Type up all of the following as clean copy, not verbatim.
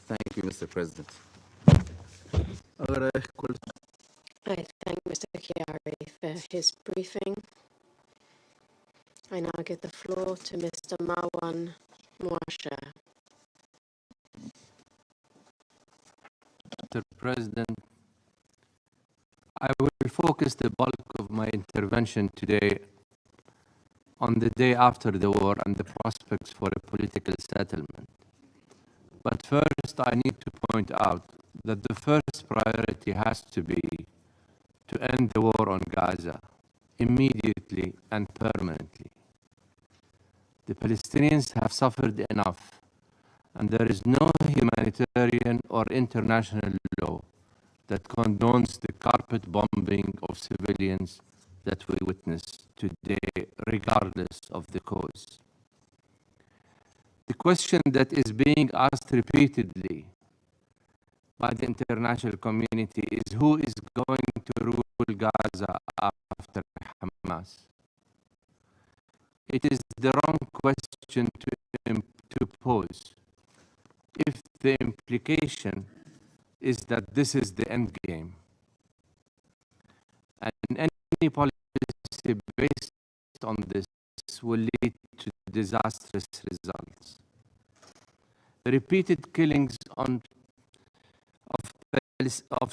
Thank you, Mr. President. I thank Mr. Chiari for his briefing. I now give the floor to Mr. Marwan Mouasha. Mr. President, I will focus the bulk of my intervention today on the day after the war and the prospects for a political settlement. But first, I need to point out that the first priority has to be to end the war on Gaza immediately and permanently. The Palestinians have suffered enough, and there is no humanitarian or international law that condones the carpet bombing of civilians that we witness today, regardless of the cause. The question that is being asked repeatedly by the international community is who is going to rule Gaza after Hamas? It is the wrong question to pose if the implication is that this is the end game. And any policy based on this will lead to disastrous results. The repeated killings of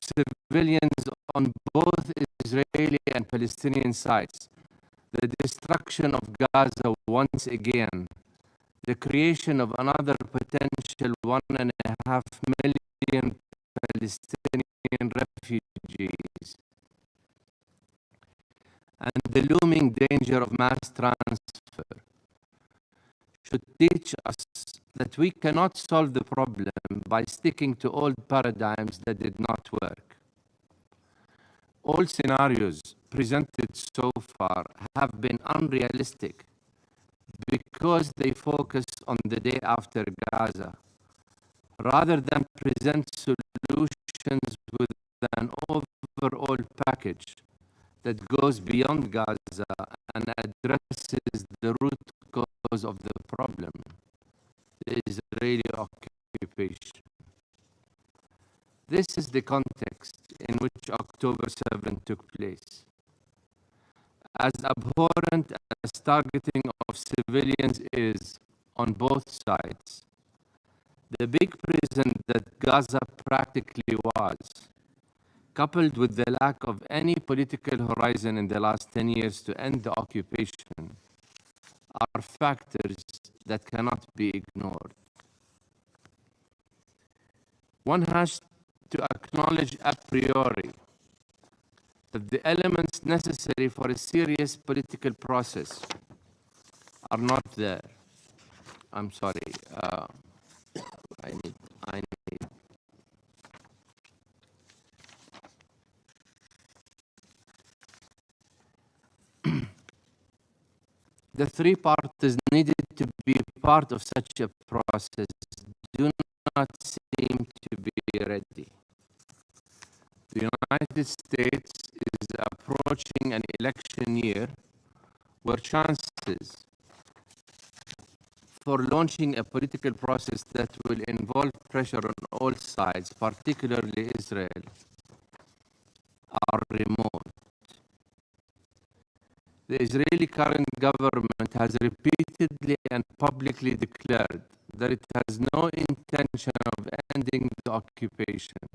civilians on both Israeli and Palestinian sides, the destruction of Gaza once again, the creation of another potential 1.5 million Palestinian refugees, and the looming danger of mass transfer should teach us that we cannot solve the problem by sticking to old paradigms that did not work. All scenarios presented so far have been unrealistic because they focus on the day after Gaza, rather than present solutions with an overall package that goes beyond Gaza and addresses the root cause of the problem, the Israeli occupation. This is the context in which October 7 took place. As abhorrent as targeting of civilians is on both sides, the big prison that Gaza practically was, coupled with the lack of any political horizon in the last 10 years to end the occupation, are factors that cannot be ignored. One has to acknowledge a priori that the elements necessary for a serious political process are not there. I'm sorry. I need. The three parties needed to be part of such a process do not seem to be ready. The United States is approaching an election year where chances for launching a political process that will involve pressure on all sides, particularly Israel, are remote. The Israeli current government has repeatedly and publicly declared that it has no intention of ending the occupation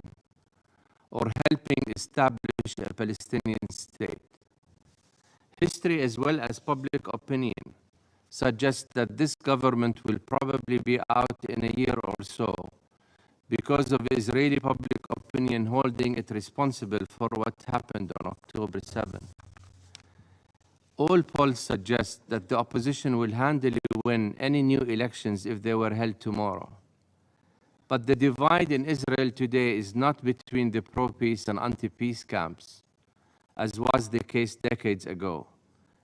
or helping establish a Palestinian state. History as well as public opinion suggests that this government will probably be out in a year or so because of Israeli public opinion holding it responsible for what happened on October 7. All polls suggest that the opposition will handily win any new elections if they were held tomorrow. But the divide in Israel today is not between the pro-peace and anti-peace camps, as was the case decades ago.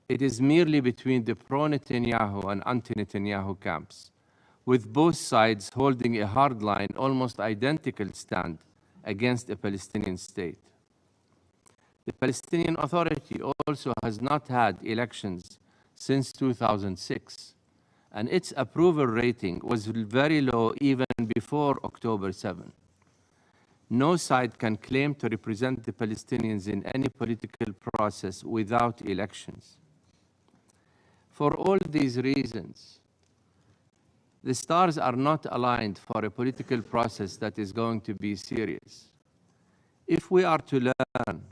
It is merely between the pro-Netanyahu and anti-Netanyahu camps, with both sides holding a hardline, almost identical stand against a Palestinian state. The Palestinian Authority also has not had elections since 2006, and its approval rating was very low even before October 7. No side can claim to represent the Palestinians in any political process without elections. For all these reasons, the stars are not aligned for a political process that is going to be serious. If we are to learn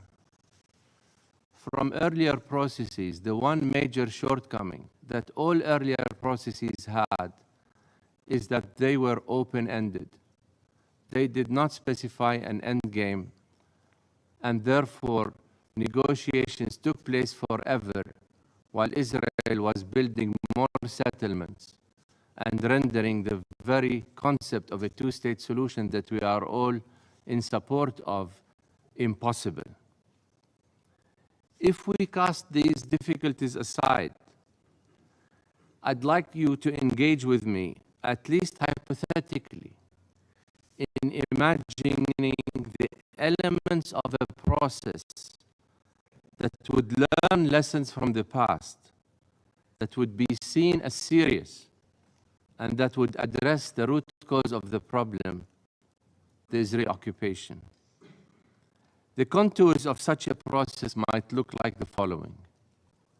from earlier processes, the one major shortcoming that all earlier processes had is that they were open-ended. They did not specify an end game, and therefore negotiations took place forever while Israel was building more settlements and rendering the very concept of a two-state solution that we are all in support of impossible. If we cast these difficulties aside, I'd like you to engage with me, at least hypothetically, in imagining the elements of a process that would learn lessons from the past, that would be seen as serious, and that would address the root cause of the problem, the Israeli occupation. The contours of such a process might look like the following.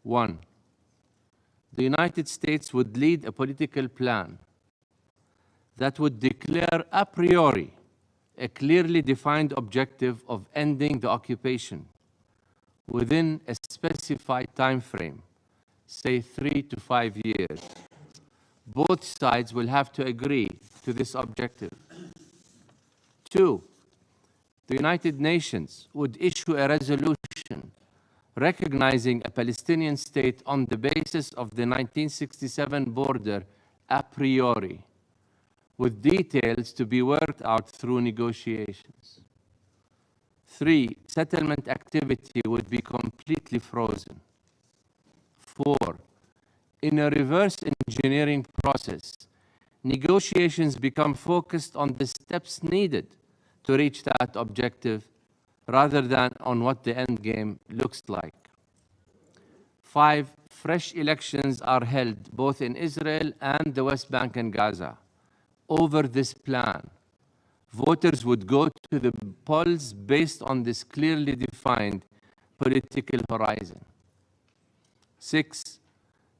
1. The United States would lead a political plan that would declare a priori a clearly defined objective of ending the occupation within a specified time frame, say 3 to 5 years. Both sides will have to agree to this objective. 2, the United Nations would issue a resolution recognizing a Palestinian state on the basis of the 1967 border a priori, with details to be worked out through negotiations. 3, settlement activity would be completely frozen. 4, in a reverse engineering process, negotiations become focused on the steps needed to reach that objective rather than on what the end game looks like. 5, fresh elections are held both in Israel and the West Bank and Gaza. Over this plan, voters would go to the polls based on this clearly defined political horizon. 6,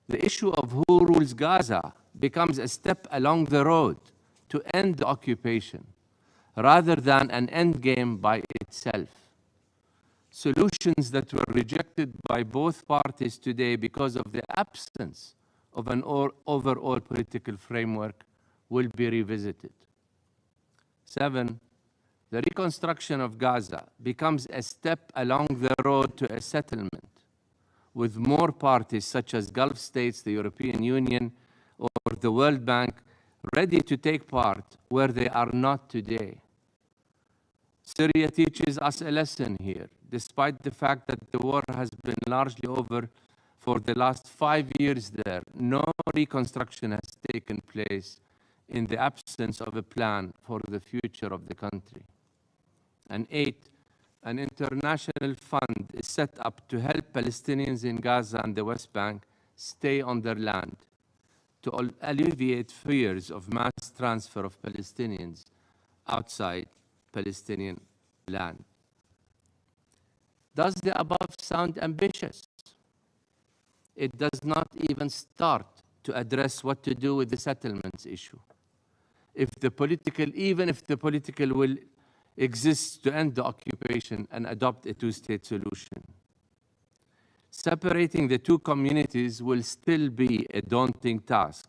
the issue of who rules Gaza becomes a step along the road to end the occupation, rather than an end game by itself. Solutions that were rejected by both parties today because of the absence of an overall political framework will be revisited. 7, the reconstruction of Gaza becomes a step along the road to a settlement with more parties such as Gulf states, the European Union, or the World Bank ready to take part where they are not today. Syria teaches us a lesson here, despite the fact that the war has been largely over for the last 5 years there. No reconstruction has taken place in the absence of a plan for the future of the country. And 8, an international fund is set up to help Palestinians in Gaza and the West Bank stay on their land, to alleviate fears of mass transfer of Palestinians outside Palestinian land. Does the above sound ambitious? It does not even start to address what to do with the settlements issue. Even if the political will exists to end the occupation and adopt a two-state solution. Separating the two communities will still be a daunting task.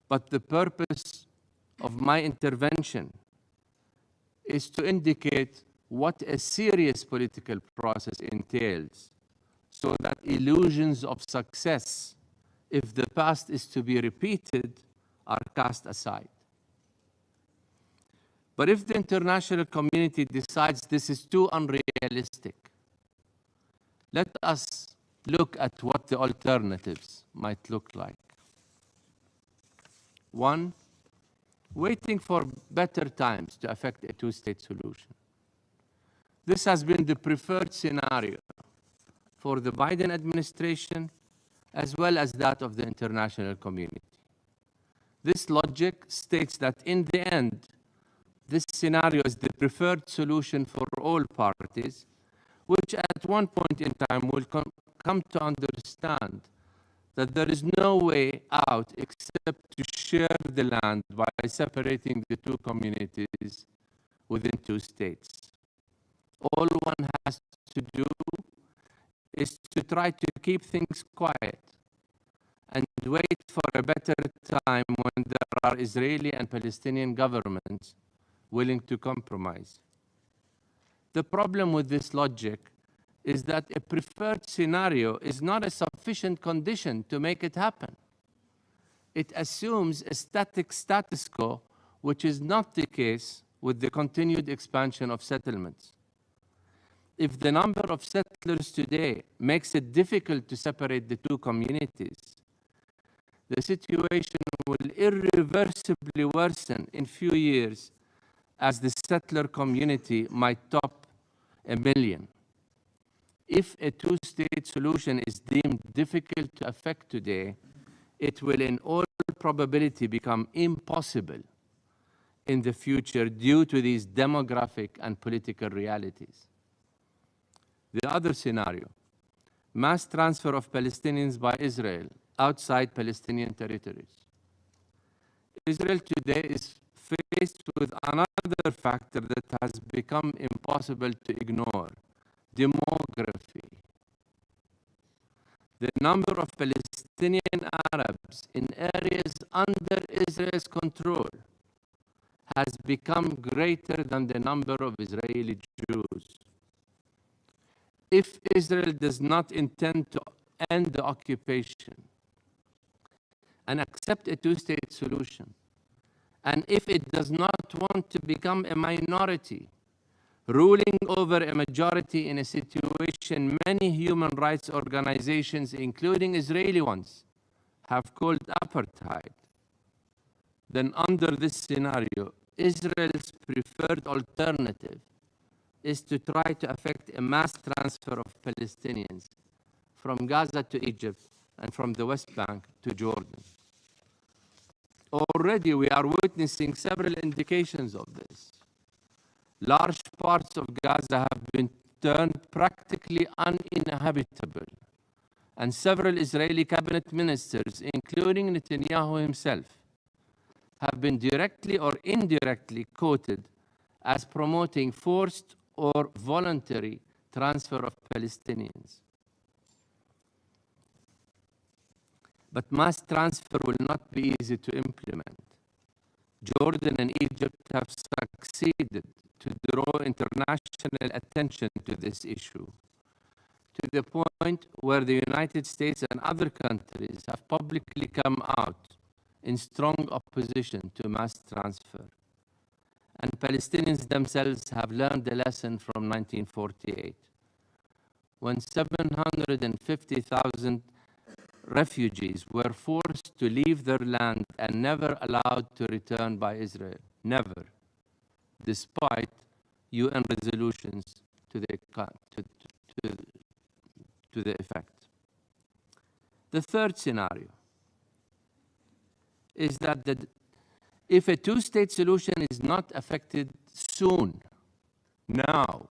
But the purpose of my intervention is to indicate what a serious political process entails, so that illusions of success, if the past is to be repeated, are cast aside. But if the international community decides this is too unrealistic, let us look at what the alternatives might look like. 1, waiting for better times to effect a two-state solution. This has been the preferred scenario for the Biden administration as well as that of the international community. This logic states that in the end, this scenario is the preferred solution for all parties, which at one point in time will come to understand that there is no way out except to share the land by separating the two communities within two states. All one has to do is to try to keep things quiet and wait for a better time when there are Israeli and Palestinian governments willing to compromise. The problem with this logic is that a preferred scenario is not a sufficient condition to make it happen. It assumes a static status quo, which is not the case with the continued expansion of settlements. If the number of settlers today makes it difficult to separate the two communities, the situation will irreversibly worsen in few years as the settler community might top 1 million. If a two-state solution is deemed difficult to effect today, it will in all probability become impossible in the future due to these demographic and political realities. The other scenario, mass transfer of Palestinians by Israel outside Palestinian territories. Israel today is faced with another factor that has become impossible to ignore: demography. The number of Palestinian Arabs in areas under Israel's control has become greater than the number of Israeli Jews. If Israel does not intend to end the occupation and accept a two-state solution, and if it does not want to become a minority, ruling over a majority in a situation many human rights organizations, including Israeli ones, have called apartheid, then under this scenario, Israel's preferred alternative is to try to effect a mass transfer of Palestinians from Gaza to Egypt and from the West Bank to Jordan. Already we are witnessing several indications of this. Large parts of Gaza have been turned practically uninhabitable, and several Israeli cabinet ministers, including Netanyahu himself, have been directly or indirectly quoted as promoting forced or voluntary transfer of Palestinians. But mass transfer will not be easy to implement. Jordan and Egypt have succeeded to draw international attention to this issue, to the point where the United States and other countries have publicly come out in strong opposition to mass transfer. And Palestinians themselves have learned the lesson from 1948, when 750,000 refugees were forced to leave their land and never allowed to return by Israel. Never. Despite UN resolutions to the effect. The third scenario is that if a two-state solution is not effected soon, now,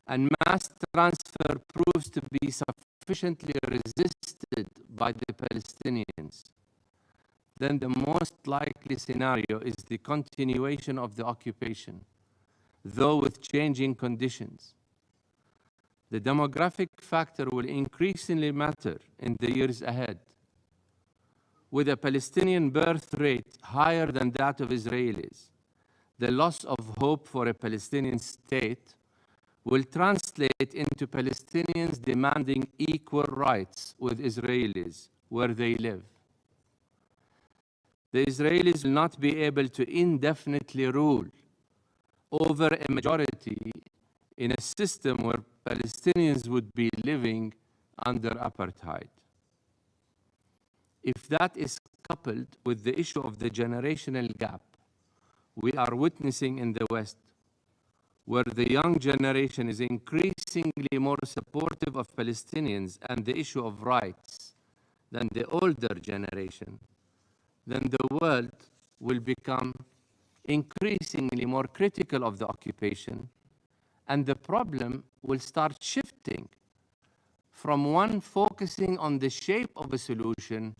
and mass transfer proves to be sufficiently resisted by the Palestinians, then the most likely scenario is the continuation of the occupation, though with changing conditions. The demographic factor will increasingly matter in the years ahead. With a Palestinian birth rate higher than that of Israelis, the loss of hope for a Palestinian state will translate into Palestinians demanding equal rights with Israelis where they live. The Israelis will not be able to indefinitely rule over a majority in a system where Palestinians would be living under apartheid. If that is coupled with the issue of the generational gap we are witnessing in the West, where the young generation is increasingly more supportive of Palestinians and the issue of rights than the older generation, then the world will become increasingly more critical of the occupation, and the problem will start shifting from one focusing on the shape of a solution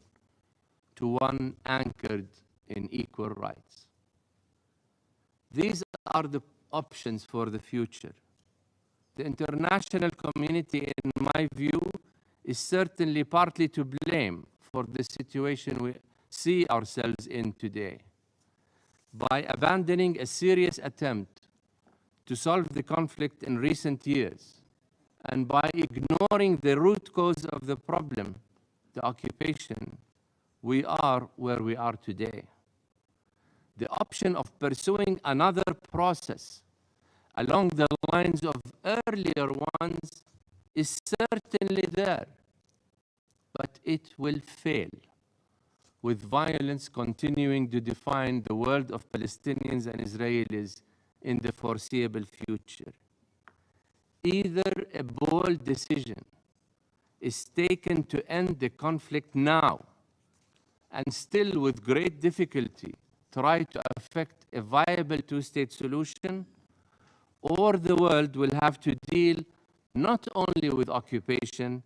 to one anchored in equal rights. These are the options for the future. The international community, in my view, is certainly partly to blame for the situation we see ourselves in today. By abandoning a serious attempt to solve the conflict in recent years, and by ignoring the root cause of the problem, the occupation, we are where we are today. The option of pursuing another process along the lines of earlier ones is certainly there, but it will fail, with violence continuing to define the world of Palestinians and Israelis in the foreseeable future. Either a bold decision is taken to end the conflict now, and still with great difficulty try to effect a viable two-state solution, or the world will have to deal not only with occupation,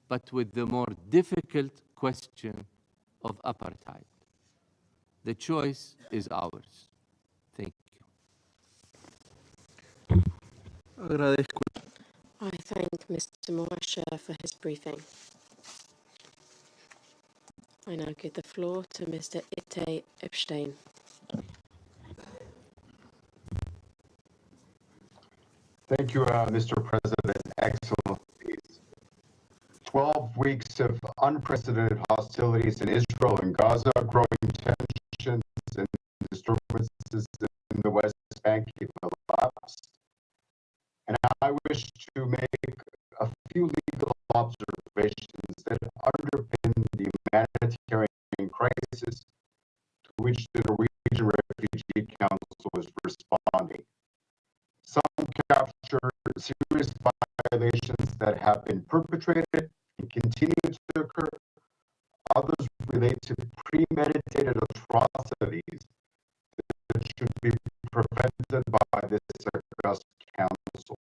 but with the more difficult question of apartheid. The choice is ours. Thank you. I thank Mr. Moasher for his briefing. I now give the floor to Mr. Ite Epstein. Thank you, Mr. President. Excellent piece. 12 weeks of unprecedented hostilities in Israel and Gaza, growing tensions and disturbances in the West Bank have elapsed. And I wish to make a few legal observations that underpin the humanitarian crisis to which the Norwegian Refugee Council is responding. Some capture serious violations that have been perpetrated and continue to occur. Others relate to premeditated atrocities that should be prevented by this august council.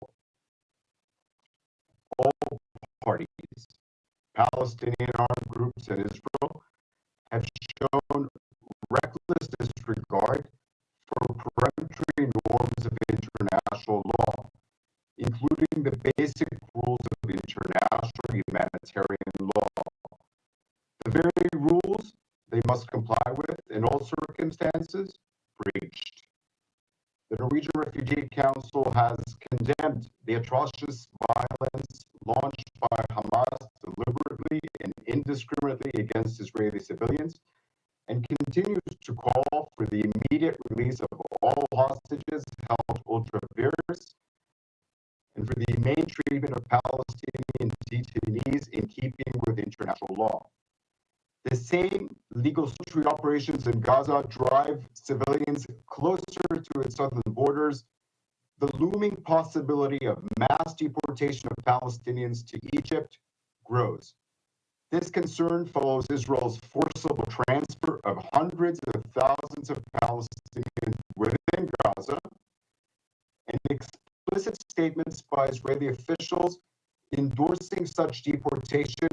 All parties, Palestinian armed groups and Israel, have shown reckless disregard for peremptory norms of international law, including the basic rules of international humanitarian law. The very rules they must comply with in all circumstances breached. The Norwegian Refugee Council has condemned the atrocious violence launched by Hamas deliberately and indiscriminately against Israeli civilians, and continues to call for the immediate release of all hostages held ultra vires and for the humane treatment of Palestinian detainees in keeping with international law. The same legal sentry operations in Gaza drive civilians closer to its southern borders. The looming possibility of mass deportation of Palestinians to Egypt grows. This concern follows Israel's forcible transfer of hundreds of thousands of Palestinians within Gaza and explicit statements by Israeli officials endorsing such deportation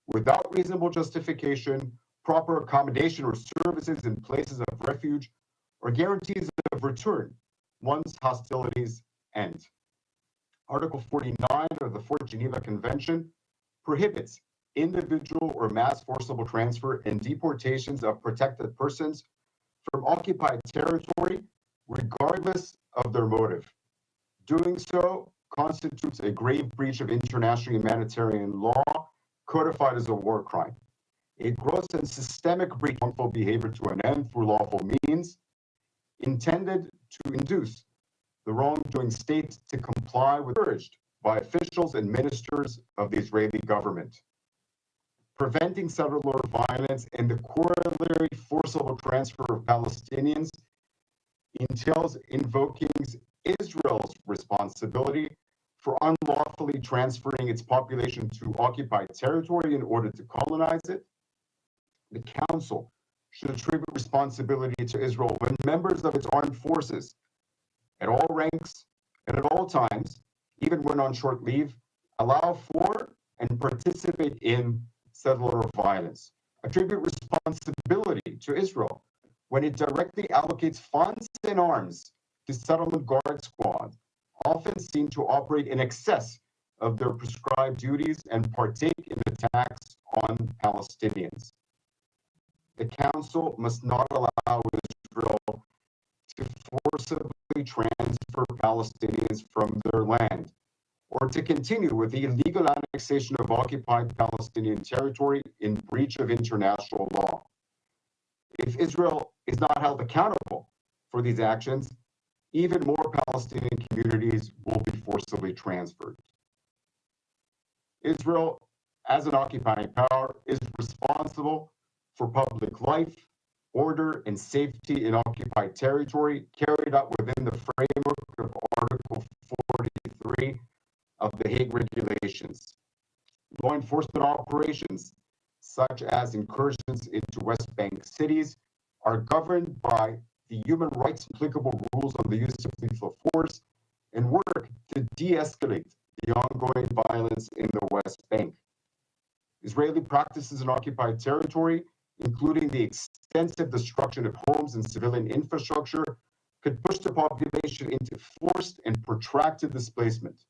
without reasonable justification, proper accommodation or services in places of refuge, or guarantees of return once hostilities end. Article 49 of the Fourth Geneva Convention prohibits individual or mass forcible transfer and deportations of protected persons from occupied territory, regardless of their motive. Doing so constitutes a grave breach of international humanitarian law, codified as a war crime. A gross and systemic breach of harmful behavior to an end through lawful means, intended to induce the wrongdoing state to comply with, urged by officials and ministers of the Israeli government. Preventing settler violence and the corollary forcible transfer of Palestinians entails invoking Israel's responsibility for unlawfully transferring its population to occupied territory in order to colonize it. The Council should attribute responsibility to Israel when members of its armed forces, at all ranks and at all times, even when on short leave, allow for and participate in settler violence. Attribute responsibility to Israel when it directly allocates funds and arms to settlement guard squads, often seen to operate in excess of their prescribed duties and partake in attacks on Palestinians. The Council must not allow Israel to forcibly transfer Palestinians from their land, or to continue with the illegal annexation of occupied Palestinian territory in breach of international law. If Israel is not held accountable for these actions, even more Palestinian communities will be forcibly transferred. Israel, as an occupying power, is responsible for public life, order, and safety in occupied territory carried out within the framework of Article 43 of the Hague Regulations. Law enforcement operations, such as incursions into West Bank cities, are governed by the human rights applicable rules on the use of lethal force and work to de-escalate the ongoing violence in the West Bank. Israeli practices in occupied territory, including the extensive destruction of homes and civilian infrastructure, could push the population into forced and protracted displacement,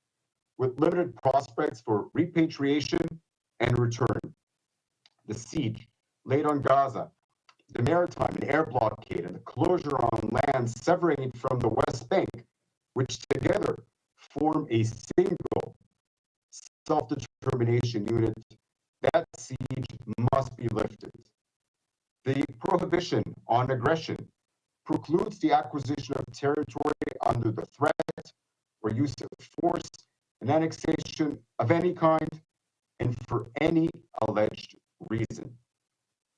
with limited prospects for repatriation and return. The siege laid on Gaza, the maritime and air blockade, and the closure on land severing it from the West Bank, which together form a single self-determination unit, that siege must be lifted. The prohibition on aggression precludes the acquisition of territory under the threat or use of force, an annexation of any kind, and for any alleged reason.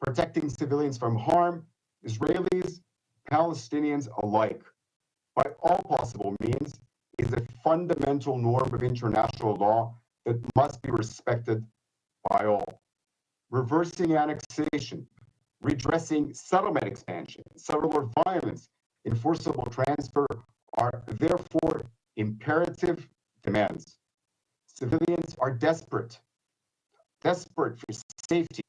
Protecting civilians from harm, Israelis, Palestinians alike, by all possible means, is a fundamental norm of international law that must be respected by all. Reversing annexation, redressing settlement expansion, settler violence, enforceable transfer are therefore imperative demands. Civilians are desperate for safety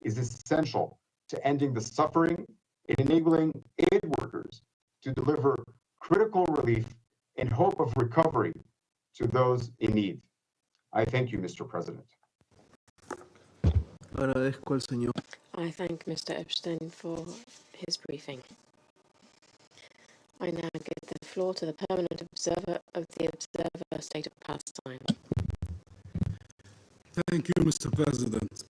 is essential to ending the suffering and enabling aid workers to deliver critical relief in hope of recovery to those in need. I thank you, Mr. President. Agradezco al señor. I thank Mr. Epstein for his briefing. I now give the floor to the permanent observer of the Observer State of Palestine. Thank you, Mr. President.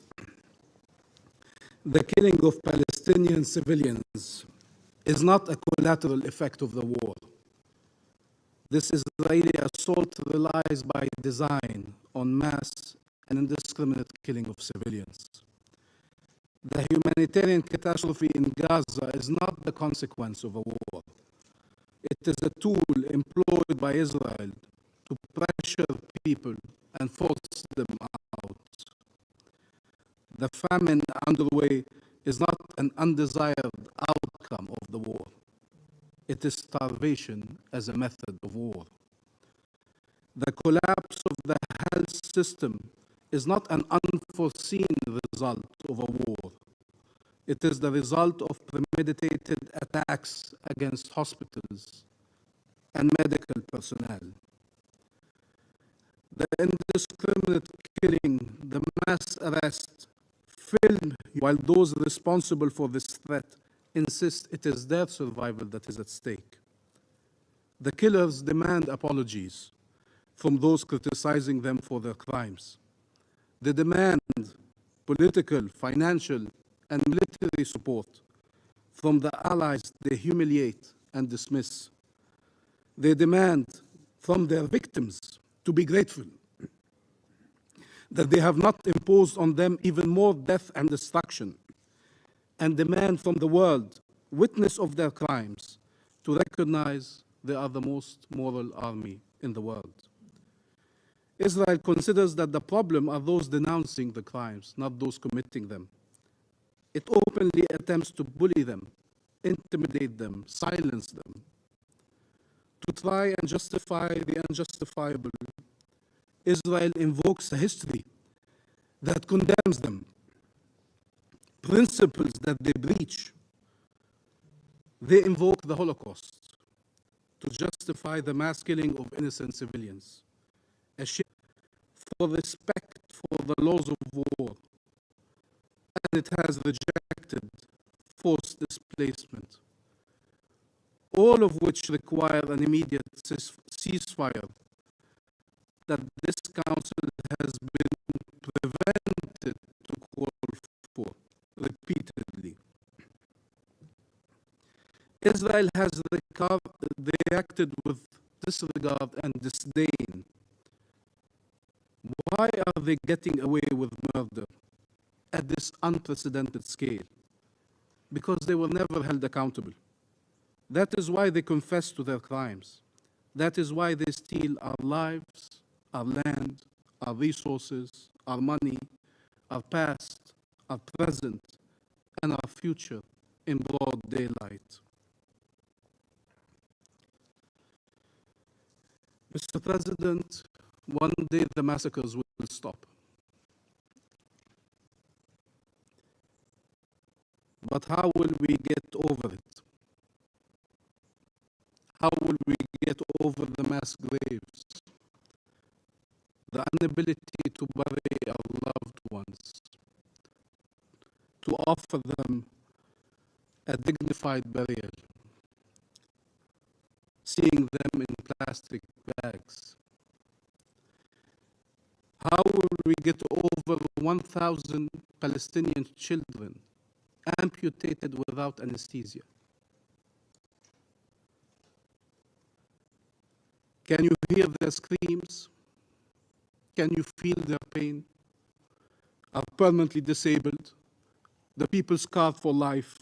The killing of Palestinian civilians is not a collateral effect of the war. This Israeli assault relies by design on mass and indiscriminate killing of civilians. The humanitarian catastrophe in Gaza is not the consequence of a war. It is a tool employed by Israel to pressure people and force them out. The famine underway is not an undesired outcome of the war. It is starvation as a method of war. The collapse of the health system is not an unforeseen result of a war. It is the result of premeditated attacks against hospitals and medical personnel. The indiscriminate killing, the mass arrest, film while those responsible for this threat insist it is their survival that is at stake. The killers demand apologies from those criticizing them for their crimes. They demand political, financial, and military support from the allies they humiliate and dismiss. They demand from their victims to be grateful that they have not imposed on them even more death and destruction, and demand from the world, witness of their crimes, to recognize they are the most moral army in the world. Israel considers that the problem are those denouncing the crimes, not those committing them. It openly attempts to bully them, intimidate them, silence them. To try and justify the unjustifiable, Israel invokes a history that condemns them, principles that they breach. They invoke the Holocaust to justify the mass killing of innocent civilians, a shame for respect for the laws of war, and it has rejected forced displacement, all of which require an immediate ceasefire that this council has been prevented to call for repeatedly. Israel has reacted with disregard and disdain. Why are they getting away with murder at this unprecedented scale? Because they were never held accountable. That is why they confess to their crimes. That is why they steal our lives, our land, our resources, our money, our past, our present, and our future in broad daylight. Mr. President, one day the massacres will stop. But how will we get over it? How will we get over the mass graves? The inability to bury our loved ones, to offer them a dignified burial, seeing them in plastic bags. How will we get over 1,000 Palestinian children amputated without anesthesia? Can you hear their screams? Can you feel their pain? Are permanently disabled, the people scarred for life,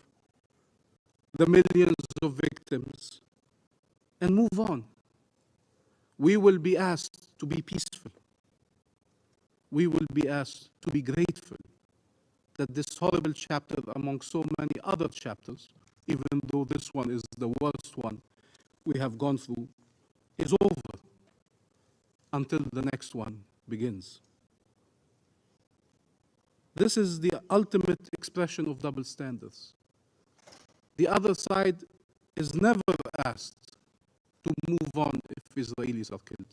the millions of victims, and move on. We will be asked to be peaceful. We will be asked to be grateful that this horrible chapter among so many other chapters, even though this one is the worst one we have gone through, is over until the next one begins. This is the ultimate expression of double standards. The other side is never asked to move on if Israelis are killed.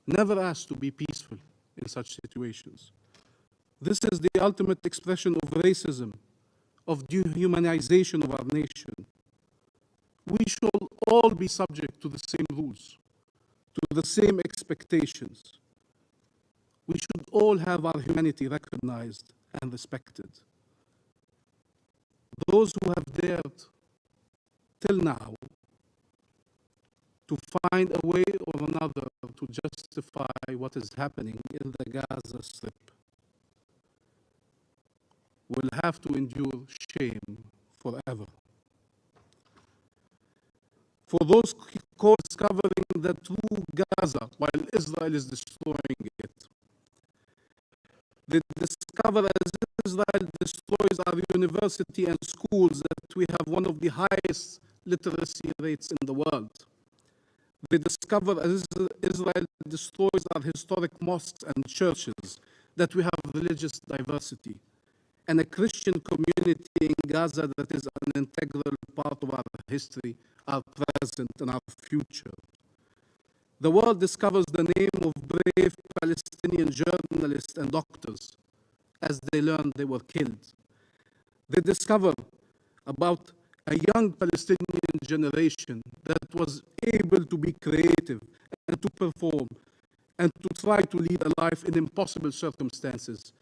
Never asked to be peaceful in such situations. This is the ultimate expression of racism, of dehumanization of our nation. We shall all be subject to the same rules, to the same expectations. We should all have our humanity recognized and respected. Those who have dared till now to find a way or another to justify what is happening in the Gaza Strip will have to endure shame forever. For those discovering the true Gaza while Israel is destroying it, they discover as Israel destroys our university and schools that we have one of the highest literacy rates in the world. They discover as Israel destroys our historic mosques and churches that we have religious diversity and a Christian community in Gaza that is an integral part of our history, our present, and our future. The world discovers the name of brave Palestinian journalists and doctors as they learn they were killed. They discover about a young Palestinian generation that was able to be creative and to perform and to try to lead a life in impossible circumstances,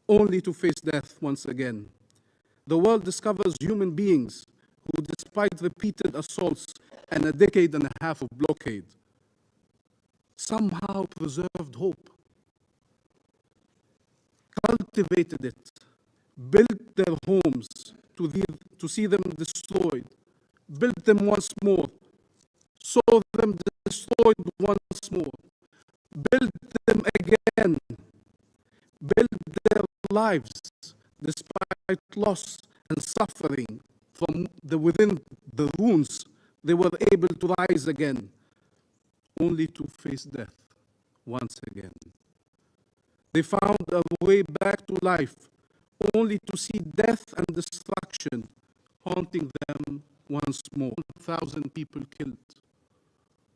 only to face death once again. The world discovers human beings who, despite repeated assaults and a decade and a half of blockade, somehow preserved hope, cultivated it, built their homes to see them destroyed, built them once more, saw them destroyed once more, built them again, built their lives despite loss and suffering from within the wounds. They were able to rise again, only to face death once again. They found a way back to life, only to see death and destruction haunting them once more. 1,000 people killed,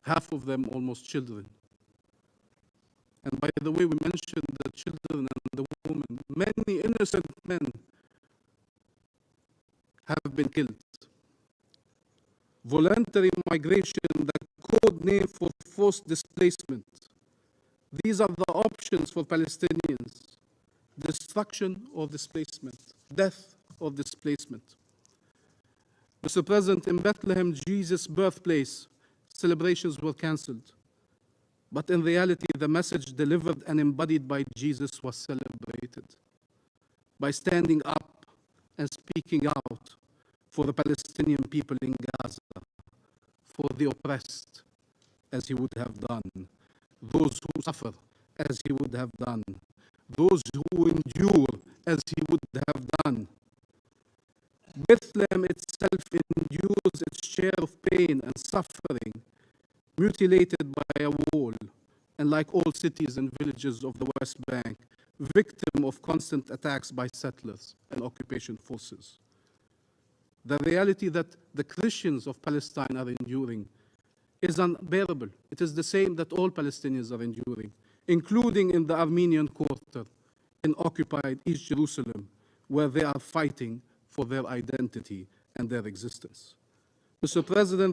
half of them almost children. And by the way, we mentioned the children and the women. Many innocent men have been killed. Voluntary migration, the code name for forced displacement. These are the options for Palestinians: destruction or displacement, death or displacement. Mr. President, in Bethlehem, Jesus' birthplace, celebrations were cancelled. But in reality, the message delivered and embodied by Jesus was celebrated by standing up and speaking out for the Palestinian people in Gaza, for the oppressed, as he would have done, those who suffer, as he would have done, those who endure, as he would have done. Bethlehem itself endures its share of pain and suffering, mutilated by a wall, and like all cities and villages of the West Bank, victim of constant attacks by settlers and occupation forces. The reality that the Christians of Palestine are enduring is unbearable. It is the same that all Palestinians are enduring, including in the Armenian quarter in occupied East Jerusalem, where they are fighting for their identity and their existence. Mr. President,